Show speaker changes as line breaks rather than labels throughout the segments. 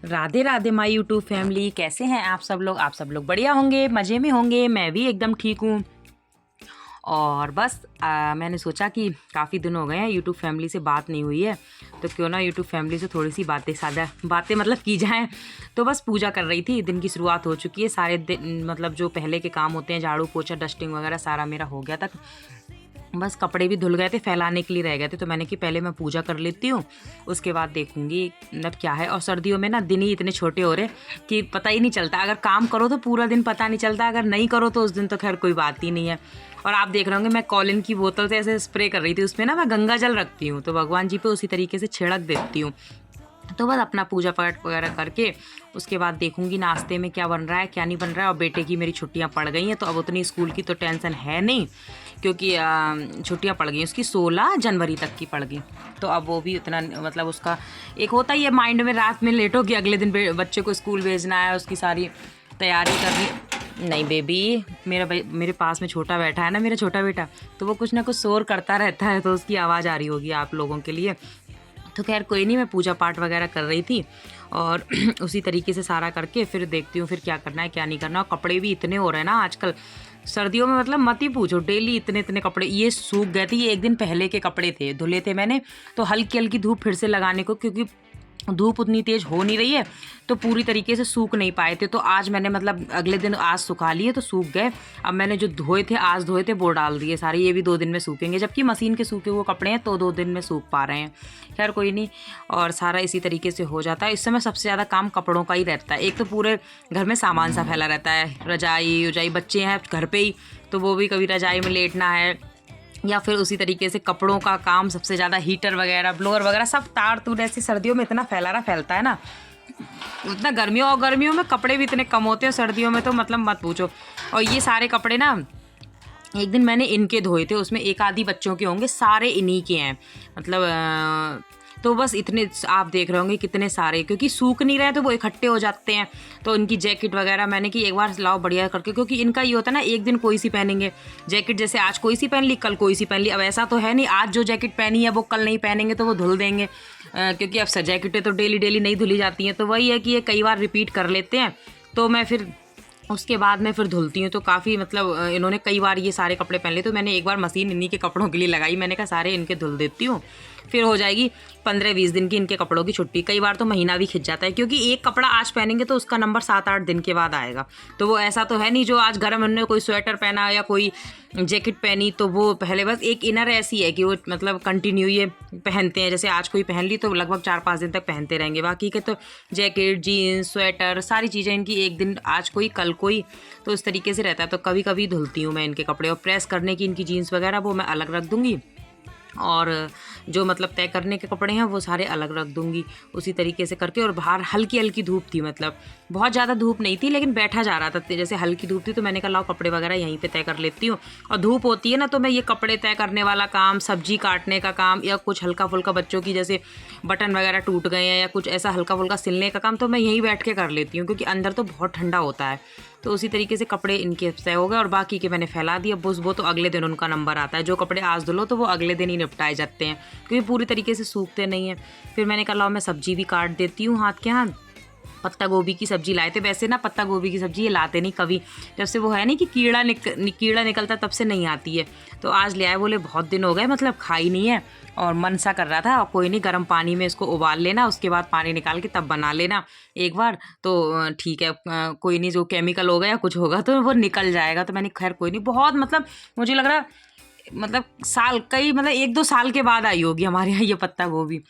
Radhe Radhe my YouTube family, कैसे हैं आप सब लोग? आप सब लोग बढ़िया होंगे, मज़े में होंगे। मैं भी एकदम ठीक हूँ। और बस मैंने सोचा कि काफ़ी दिन हो गए हैं यूट्यूब फैमिली से बात नहीं हुई है, तो क्यों ना यूट्यूब फैमिली से थोड़ी सी बातें मतलब की जाएं। तो बस पूजा कर रही थी, दिन की शुरुआत हो चुकी है। सारे दिन मतलब जो पहले के काम होते हैं, झाड़ू पोछा डस्टिंग वगैरह सारा मेरा हो गया था। बस कपड़े भी धुल गए थे, फैलाने के लिए रह गए थे, तो मैंने कि पहले मैं पूजा कर लेती हूँ, उसके बाद देखूंगी मतलब क्या है। और सर्दियों में ना दिन ही इतने छोटे हो रहे कि पता ही नहीं चलता। अगर काम करो तो पूरा दिन पता नहीं चलता, अगर नहीं करो तो उस दिन तो खैर कोई बात ही नहीं है। और आप देख रहे होंगे मैं कॉलिन की बोतल से ऐसे स्प्रे कर रही थी, उसमें ना मैं गंगा जल रखती हूँ, तो भगवान जी पे उसी तरीके से छिड़क देती हूँ। तो बस अपना पूजा पाठ वगैरह करके उसके बाद देखूंगी नाश्ते में क्या बन रहा है क्या नहीं बन रहा है। और बेटे की मेरी छुट्टियां पड़ गई हैं, तो अब उतनी स्कूल की तो टेंशन है नहीं, क्योंकि छुट्टियां पड़ गई उसकी 16 जनवरी तक की पड़ गई। तो अब वो भी उतना मतलब उसका एक होता ही है माइंड में, रात में लेट हो कि अगले दिन बच्चे को स्कूल भेजना है, उसकी सारी तैयारी करनी। नहीं बेबी, मेरे पास में छोटा बैठा है ना, मेरा छोटा बेटा, तो वो कुछ ना कुछ शोर करता रहता है, तो उसकी आवाज़ आ रही होगी आप लोगों के लिए। तो खैर कोई नहीं, मैं पूजा पाठ वगैरह कर रही थी और उसी तरीके से सारा करके फिर देखती हूँ फिर क्या करना है क्या नहीं करना। और कपड़े भी इतने हो रहे हैं ना आजकल सर्दियों में, मतलब मत ही पूछो, डेली इतने इतने कपड़े। ये सूख गए थे, ये एक दिन पहले के कपड़े थे, धुले थे मैंने, तो हल्की हल्की धूप फिर से लगाने को, क्योंकि धूप उतनी तेज हो नहीं रही है, तो पूरी तरीके से सूख नहीं पाए थे। तो आज मैंने मतलब अगले दिन आज सुखा लिए तो सूख गए। अब मैंने जो धोए थे आज धोए थे वो डाल दिए सारे, ये भी 2 दिन में सूखेंगे, जबकि मशीन के सूखे हुए कपड़े हैं तो 2 दिन में सूख पा रहे हैं। खैर कोई नहीं, और सारा इसी तरीके से हो जाता है। इस समय सबसे ज़्यादा काम कपड़ों का ही रहता है। एक तो पूरे घर में सामान सा फैला रहता है, रजाई उजाई, बच्चे हैं घर पे ही, तो वो भी कभी रजाई में लेटना है, या फिर उसी तरीके से कपड़ों का काम सबसे ज़्यादा, हीटर वगैरह ब्लोअर वगैरह सब तार तूर ऐसी सर्दियों में इतना फैलता है ना, उतना गर्मियों में कपड़े भी इतने कम होते हैं, सर्दियों में तो मतलब मत पूछो। और ये सारे कपड़े ना एक दिन मैंने इनके धोए थे, उसमें एक आधी बच्चों के होंगे, सारे इन्हीं के हैं मतलब तो बस इतने आप देख रहे होंगे कितने सारे, क्योंकि सूख नहीं रहे तो वो इकट्ठे हो जाते हैं। तो इनकी जैकेट वगैरह मैंने कि एक बार लाओ बढ़िया करके, क्योंकि इनका ये होता है ना, एक दिन कोई सी पहनेंगे जैकेट, जैसे आज कोई सी पहन ली कल कोई सी पहन ली। अब ऐसा तो है नहीं आज जो जैकेट पहनी है वो कल नहीं पहनेंगे तो वो धुल देंगे, क्योंकि अब जैकेटें तो डेली नहीं धुली जाती हैं। तो वही है कि ये कई बार रिपीट कर लेते हैं, तो मैं फिर उसके बाद मैं फिर धुलती हूँ। तो काफ़ी मतलब इन्होंने कई बार ये सारे कपड़े पहन लिए, तो मैंने एक बार मशीन इन्हीं के कपड़ों के लिए लगाई। मैंने कहा सारे इनके धुल देती हूँ, फिर हो जाएगी 15-20 दिन की इनके कपड़ों की छुट्टी। कई बार तो महीना भी खिंच जाता है, क्योंकि एक कपड़ा आज पहनेंगे तो उसका नंबर 7-8 दिन के बाद आएगा। तो वो ऐसा तो है नहीं जो आज गर्म उन्होंने कोई स्वेटर पहना या कोई जैकेट पहनी तो वो पहले, बस एक इनर ऐसी है कि वो मतलब कंटिन्यू ये पहनते हैं, जैसे आज कोई पहन ली तो लगभग 4-5 दिन तक पहनते रहेंगे। बाकी के तो जैकेट जीन्स स्वेटर सारी चीज़ें इनकी एक दिन आज कोई कल कोई, तो इस तरीके से रहता है। तो कभी कभी धुलती हूँ मैं इनके कपड़े। और प्रेस करने की इनकी जीन्स वगैरह वो मैं अलग रख दूँगी, और जो मतलब तय करने के कपड़े हैं वो सारे अलग रख दूंगी उसी तरीके से करके। और बाहर हल्की हल्की धूप थी, मतलब बहुत ज़्यादा धूप नहीं थी, लेकिन बैठा जा रहा था, जैसे हल्की धूप थी, तो मैंने कहा लाओ कपड़े वगैरह यहीं पे तय कर लेती हूँ। और धूप होती है ना, तो मैं ये कपड़े तय करने वाला काम, सब्जी काटने का काम, या कुछ हल्का फुल्का बच्चों की जैसे बटन वगैरह टूट गए हैं या कुछ ऐसा हल्का फुल्का सिलने का काम, तो मैं यहीं बैठ के कर लेती हूँ, क्योंकि अंदर तो बहुत ठंडा होता है। तो उसी तरीके से कपड़े इनके तय हो गए, और बाकी के मैंने फैला दिया। वो तो अगले दिन उनका नंबर आता है, जो कपड़े आज धुलो तो वो अगले दिन ही निपटाए जाते हैं, क्योंकि पूरी तरीके से सूखते नहीं हैं। फिर मैंने कहा लाओ मैं सब्जी भी काट देती हूँ हाथ के हाथ। पत्ता गोभी की सब्जी लाए थे, वैसे ना पत्ता गोभी की सब्जी ये लाते नहीं कभी, जब से वो है नहीं कि कीड़ा निकलता तब से नहीं आती है। तो आज ले आए, बोले बहुत दिन हो गए मतलब खाई नहीं है, और मन सा कर रहा था। और कोई नहीं, गर्म पानी में इसको उबाल लेना, उसके बाद पानी निकाल के तब बना लेना एक बार, तो ठीक है। कोई नहीं, जो केमिकल होगा या कुछ होगा तो वो निकल जाएगा। तो मैंने खैर कोई नहीं, बहुत मतलब मुझे लग रहा मतलब साल कई मतलब 1-2 साल के बाद आई होगी हमारे यहाँ ये पत्ता गोभी।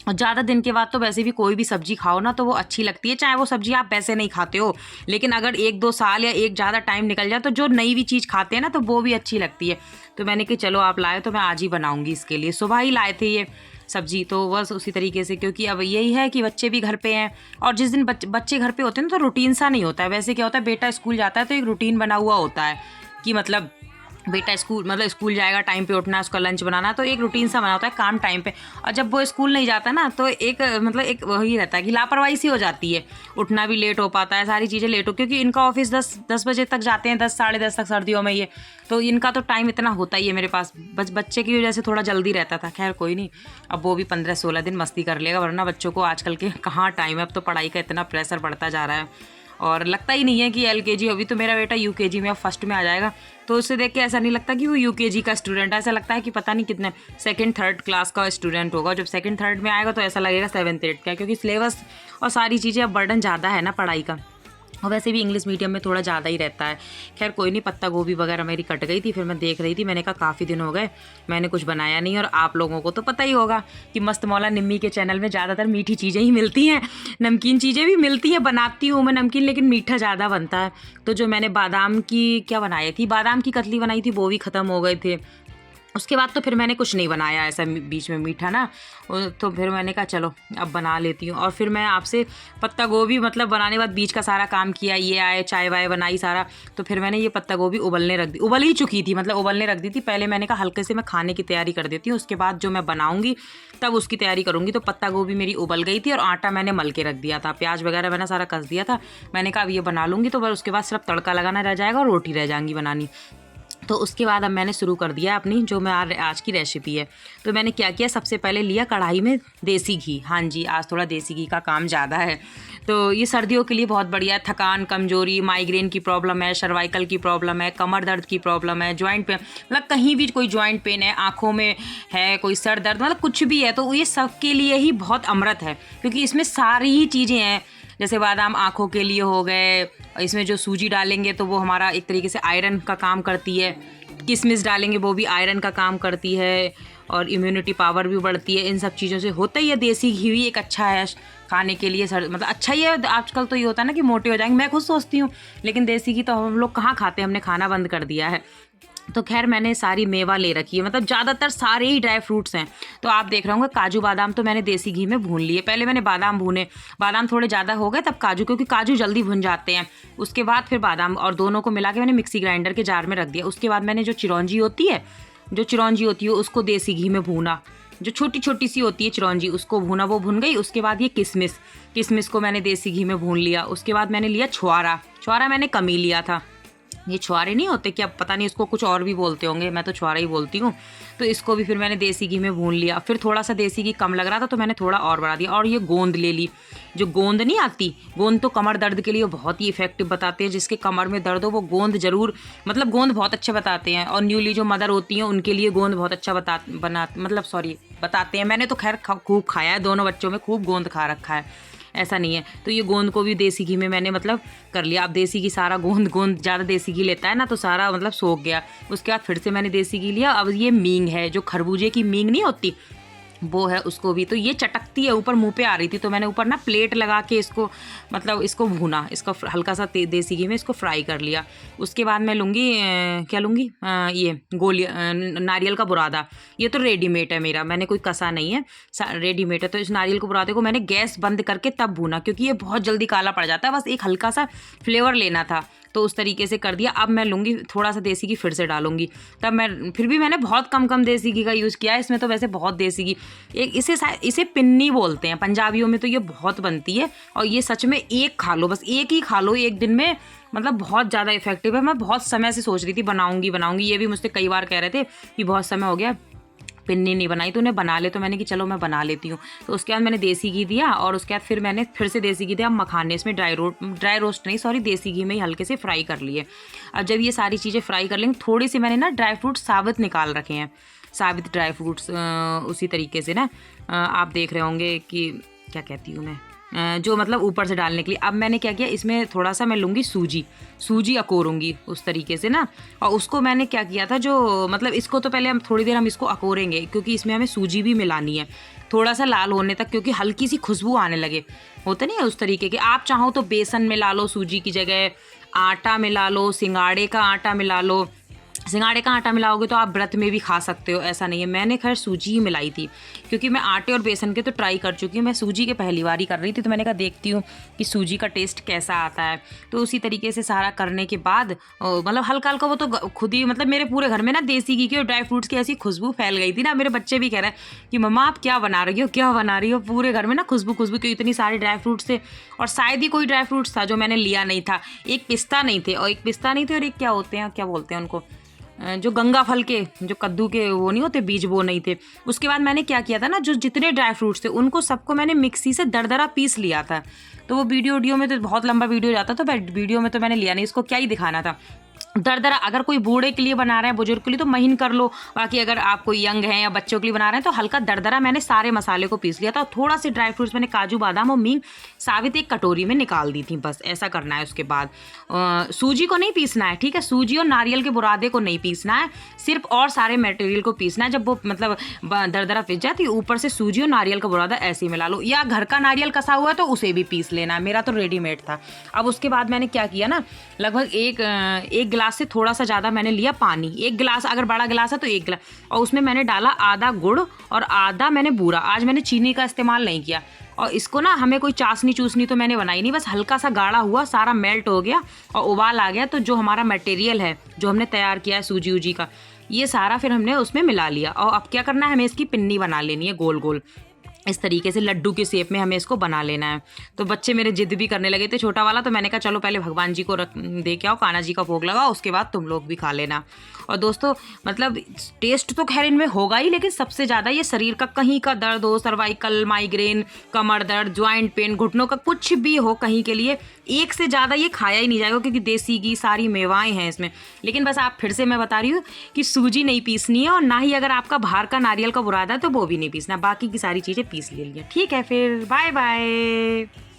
और ज़्यादा दिन के बाद तो वैसे भी कोई भी सब्जी खाओ ना तो वो अच्छी लगती है, चाहे वो सब्जी आप वैसे नहीं खाते हो, लेकिन अगर 1-2 साल या एक ज़्यादा टाइम निकल जाए तो जो नई भी चीज़ खाते हैं ना तो वो भी अच्छी लगती है। तो मैंने कि चलो आप लाए तो मैं आज ही बनाऊंगी इसके लिए। सुबह ही लाए थे ये सब्जी, तो बस उसी तरीके से, क्योंकि अब यही है कि बच्चे भी घर पे हैं, और जिस दिन बच्चे घर पे होते हैं ना तो रूटीन सा नहीं होता है। वैसे क्या होता है, बेटा स्कूल जाता है तो एक रूटीन बना हुआ होता है कि मतलब बेटा स्कूल मतलब स्कूल जाएगा, टाइम पे उठना है, उसका लंच बनाना, तो एक रूटीन सा बना होता है काम टाइम पे। और जब वो स्कूल नहीं जाता ना तो एक मतलब एक वही रहता है कि लापरवाही सी हो जाती है, उठना भी लेट हो पाता है, सारी चीज़ें लेट हो, क्योंकि इनका ऑफिस 10 बजे तक जाते हैं, 10 साढ़े 10 तक सर्दियों में ये, तो इनका तो टाइम इतना होता ही है मेरे पास। बच्चे की वजह से थोड़ा जल्दी रहता था, खैर कोई नहीं, अब वो भी 15-16 दिन मस्ती कर लेगा, वरना बच्चों को आजकल के कहाँ टाइम है, अब तो पढ़ाई का इतना प्रेशर बढ़ता जा रहा है और लगता ही नहीं है कि LKG, अभी तो मेरा बेटा UKG में अब फर्स्ट में आ जाएगा, तो उससे देख के ऐसा नहीं लगता कि वो UKG का स्टूडेंट है, ऐसा लगता है कि पता नहीं कितने सेकंड थर्ड क्लास का स्टूडेंट होगा। जब सेकंड थर्ड में आएगा तो ऐसा लगेगा 7th 8th का, क्योंकि सिलेबस और सारी चीज़ें अब बर्डन ज़्यादा है ना पढ़ाई का, और वैसे भी इंग्लिश मीडियम में थोड़ा ज़्यादा ही रहता है। खैर कोई नहीं, पत्ता गोभी वगैरह मेरी कट गई थी, फिर मैं देख रही थी, मैंने कहा काफ़ी दिन हो गए मैंने कुछ बनाया नहीं, और आप लोगों को तो पता ही होगा कि मस्त मौला निम्मी के चैनल में ज़्यादातर मीठी चीज़ें ही मिलती हैं, नमकीन चीज़ें भी मिलती हैं, बनाती हूँ मैं नमकीन, लेकिन मीठा ज़्यादा बनता है। तो जो मैंने बादाम की क्या बनाई थी, बादाम की कतली बनाई थी, वो भी ख़त्म हो गए थे। उसके बाद तो फिर मैंने कुछ नहीं बनाया ऐसा बीच में मीठा ना, तो फिर मैंने कहा चलो अब बना लेती हूँ। और फिर मैं आपसे पत्ता गोभी मतलब बनाने के बाद बीच का सारा काम किया, ये आए चाय वाय बनाई सारा, तो फिर मैंने ये पत्ता गोभी उबलने रख दी, उबल ही चुकी थी, मतलब उबलने रख दी थी पहले। मैंने कहा हल्के से मैं खाने की तैयारी कर देती हूँ, उसके बाद जो मैं बनाऊँगी तब उसकी तैयारी करूँगी। तो पत्ता गोभी मेरी उबल गई थी और आटा मैंने मल के रख दिया था, प्याज वगैरह मैंने सारा कस दिया था। मैंने कहा अब ये बना लूँगी तो बस उसके बाद सिर्फ तड़का लगाना रह जाएगा और रोटी रह जाएंगी बनानी। तो उसके बाद अब मैंने शुरू कर दिया अपनी जो मैं आज की रेसिपी है। तो मैंने क्या किया, सबसे पहले लिया कढ़ाई में देसी घी, हाँ जी आज थोड़ा देसी घी का काम ज़्यादा है, तो ये सर्दियों के लिए बहुत बढ़िया है। थकान, कमजोरी, माइग्रेन की प्रॉब्लम है, सर्वाइकल की प्रॉब्लम है, कमर दर्द की प्रॉब्लम है, जॉइंट पेन, मतलब कहीं भी कोई जॉइंट पेन है, आँखों में है, कोई सर दर्द, मतलब कुछ भी है, तो ये सब के लिए ही बहुत अमृत है, क्योंकि इसमें सारी ही चीज़ें हैं। जैसे बादाम आँखों के लिए हो गए, इसमें जो सूजी डालेंगे तो वो हमारा एक तरीके से आयरन का काम करती है, किशमिश डालेंगे वो भी आयरन का काम करती है, और इम्यूनिटी पावर भी बढ़ती है। इन सब चीज़ों से होता ही है। देसी घी भी एक अच्छा है खाने के लिए, मतलब अच्छा ही है। आजकल तो ये होता है ना कि मोटे हो जाएंगे, मैं खुद सोचती हूँ, लेकिन देसी घी तो हम लोग कहाँ खाते हैं, हमने खाना बंद कर दिया है। तो खैर मैंने सारी मेवा ले रखी है, मतलब ज़्यादातर सारे ही ड्राई फ्रूट्स हैं। तो आप देख रहे होंगे काजू बादाम तो मैंने देसी घी में भून लिए, पहले मैंने बादाम भूने, बादाम थोड़े ज़्यादा हो गए तब काजू, क्योंकि काजू जल्दी भुन जाते हैं। उसके बाद फिर बादाम और दोनों को मिला के मैंने मिक्सी ग्राइंडर के जार में रख दिया। उसके बाद मैंने जो चिरौंजी होती है उसको देसी घी में भूना, जो छोटी छोटी सी होती है चिरौंजी उसको भूना, वो भुन गई। उसके बाद ये किशमिश को मैंने देसी घी में भून लिया। उसके बाद मैंने लिया छुआरा मैंने कम ही लिया था, ये छुआरे नहीं होते क्या, पता नहीं इसको कुछ और भी बोलते होंगे, मैं तो छुआरा ही बोलती हूँ। तो इसको भी फिर मैंने देसी घी में भून लिया। फिर थोड़ा सा देसी घी कम लग रहा था तो मैंने थोड़ा और बढ़ा दिया। और ये गोंद ले ली, जो गोंद नहीं आती, गोंद तो कमर दर्द के लिए बहुत ही इफेक्टिव बताते हैं। जिसके कमर में दर्द हो वो गोंद जरूर, मतलब गोंद बहुत अच्छे बताते हैं। और न्यूली जो मदर होती हैं उनके लिए गोंद बहुत अच्छा बताते हैं। मैंने तो खैर खूब खाया है, दोनों बच्चों में खूब गोंद खा रखा है, ऐसा नहीं है। तो ये गोंद को भी देसी घी में मैंने मतलब कर लिया। अब देसी घी सारा गोंद ज़्यादा देसी घी लेता है ना, तो सारा मतलब सोख गया। उसके बाद फिर से मैंने देसी घी लिया। अब ये मींग है, जो खरबूजे की मींग नहीं होती वो है, उसको भी, तो ये चटकती है, ऊपर मुंह पे आ रही थी, तो मैंने ऊपर ना प्लेट लगा के इसको भूना, इसको हल्का सा देसी घी में इसको फ्राई कर लिया। उसके बाद मैं लूँगी क्या लूँगी, ये नारियल का बुरादा। ये तो रेडीमेड है मेरा, मैंने कोई कसा नहीं है, रेडीमेड है। तो इस नारियल के बुरादे को मैंने गैस बंद करके तब भूना, क्योंकि ये बहुत जल्दी काला पड़ जाता है, बस एक हल्का सा फ्लेवर लेना था, तो उस तरीके से कर दिया। अब मैं लूँगी थोड़ा सा देसी घी फिर से डालूंगी, तब मैं फिर भी मैंने बहुत कम देसी घी का यूज़ किया है। इसमें तो वैसे बहुत देसी घी, इसे पिन्नी बोलते हैं पंजाबियों में, तो ये बहुत बनती है। और ये सच में एक खा लो, बस एक ही खा लो एक दिन में, मतलब बहुत ज़्यादा इफेक्टिव है। मैं बहुत समय से सोच रही थी बनाऊंगी, ये भी मुझसे कई बार कह रहे थे कि बहुत समय हो गया पिन्नी नहीं बनाई, तो उन्हें बना ले, तो मैंने कि चलो मैं बना लेती हूँ। तो उसके बाद मैंने देसी घी दिया, और उसके बाद फिर मैंने फिर से देसी घी दिया। मखाने इसमें ड्राई रोस्ट नहीं, सॉरी, देसी घी में ही हल्के से फ्राई कर लिए। अब जब ये सारी चीज़ें फ्राई कर लेंगे, थोड़ी सी मैंने ना ड्राई फ्रूट्स साबित निकाल रखे हैं, साबित ड्राई फ्रूट्स, उसी तरीके से ना आप देख रहे होंगे कि क्या कहती हूँ मैं, जो मतलब ऊपर से डालने के लिए। अब मैंने क्या किया, इसमें थोड़ा सा मैं लूँगी सूजी अकोरूँगी उस तरीके से ना। और उसको मैंने क्या किया था, जो मतलब इसको तो पहले हम थोड़ी देर हम इसको अकोरेंगे, क्योंकि इसमें हमें सूजी भी मिलानी है थोड़ा सा लाल होने तक, क्योंकि हल्की सी खुशबू आने लगे, होता नहीं है उस तरीके के। आप चाहो तो बेसन मिला लो सूजी की जगह, आटा मिला लो, सिंगाड़े का आटा मिला लो, सिंगाड़े का आटा मिलाओगे तो आप व्रत में भी खा सकते हो, ऐसा नहीं है। मैंने खैर सूजी ही मिलाई थी, क्योंकि मैं आटे और बेसन के तो ट्राई कर चुकी हूँ, मैं सूजी के पहली बार ही कर रही थी, तो मैंने कहा देखती हूँ कि सूजी का टेस्ट कैसा आता है। तो उसी तरीके से सारा करने के बाद मतलब हल्का हल्का वो तो खुद ही, मतलब मेरे पूरे घर में ना देसी घी की और ड्राई फ्रूट्स की ऐसी खुशबू फैल गई थी ना, मेरे बच्चे भी कह रहे हैं कि मम्मा आप क्या बना रही हो, क्या बना रही हो। पूरे घर में ना खुशबू खुशबू, क्योंकि इतनी सारे ड्राई फ्रूट्स थे, और शायद ही कोई ड्राई फ्रूट्स था जो मैंने लिया नहीं था। एक पिस्ता नहीं थे, और एक क्या होते हैं, क्या बोलते हैं उनको, जो गंगा फल के, जो कद्दू के वो नहीं होते बीज, वो नहीं थे। उसके बाद मैंने क्या किया था ना, जो जितने ड्राई फ्रूट्स थे उनको सबको मैंने मिक्सी से दरदरा पीस लिया था। तो वो वीडियो में तो बहुत लंबा वीडियो जाता, तो वीडियो में तो मैंने लिया नहीं, इसको क्या ही दिखाना था। दरदरा, अगर कोई बूढ़े के लिए बना रहे हैं, बुजुर्ग के लिए तो महीन कर लो, बाकी अगर आप कोई यंग हैं या बच्चों के लिए बना रहे हैं तो हल्का दरदरा मैंने सारे मसाले को पीस लिया था। और थोड़ा से ड्राई फ्रूट्स मैंने काजू बादाम और मींग साबित एक कटोरी में निकाल दी थी, बस ऐसा करना है। उसके बाद सूजी को नहीं पीसना है, ठीक है, सूजी और नारियल के बुरादे को नहीं पीसना है, सिर्फ और सारे मटेरियल को पीसना है। जब वो मतलब दरदरा पिस जाती है, ऊपर से सूजी और नारियल का बुरादा ऐसे ही मिला लो, या घर का नारियल कसा हुआ है तो उसे भी पीस लेना है, मेरा तो रेडीमेड था। अब उसके बाद मैंने क्या किया ना, लगभग एक गिलास से थोड़ा सा ज़्यादा मैंने लिया पानी, एक गिलास, अगर बड़ा गिलास है तो एक गिलास, और उसमें मैंने डाला आधा गुड़ और आधा मैंने बूरा। आज मैंने चीनी का इस्तेमाल नहीं किया। और इसको ना, हमें कोई चाशनी चूसनी तो मैंने बनाई नहीं, बस हल्का सा गाढ़ा हुआ, सारा मेल्ट हो गया और उबाल आ गया। तो जो हमारा मटेरियल है जो हमने तैयार किया है सूजी उजी का, ये सारा फिर हमने उसमें मिला लिया। और अब क्या करना है, हमें इसकी पिन्नी बना लेनी है गोल गोल, इस तरीके से लड्डू के शेप में हमें इसको बना लेना है। तो बच्चे मेरे जिद भी करने लगे थे, छोटा वाला, तो मैंने कहा चलो पहले भगवान जी को दे के आओ, कान्हा जी का भोग लगाओ, उसके बाद तुम लोग भी खा लेना। और दोस्तों मतलब टेस्ट तो खैर इनमें होगा ही, लेकिन सबसे ज़्यादा ये शरीर का कहीं का दर्द हो, सर्वाइकल, माइग्रेन, कमर दर्द, ज्वाइंट पेन, घुटनों का कुछ भी हो कहीं के लिए, एक से ज़्यादा ये खाया ही नहीं जाएगा, क्योंकि देसी घी, सारी मेवाएं हैं इसमें। लेकिन बस आप फिर से मैं बता रही हूँ कि सूजी नहीं पीसनी है, और ना ही अगर आपका बाहर का नारियल का बुरादा है तो वो भी नहीं पीसना, बाकी की सारी चीज़ें पीस ले लिया। ठीक है, फिर बाय बाय।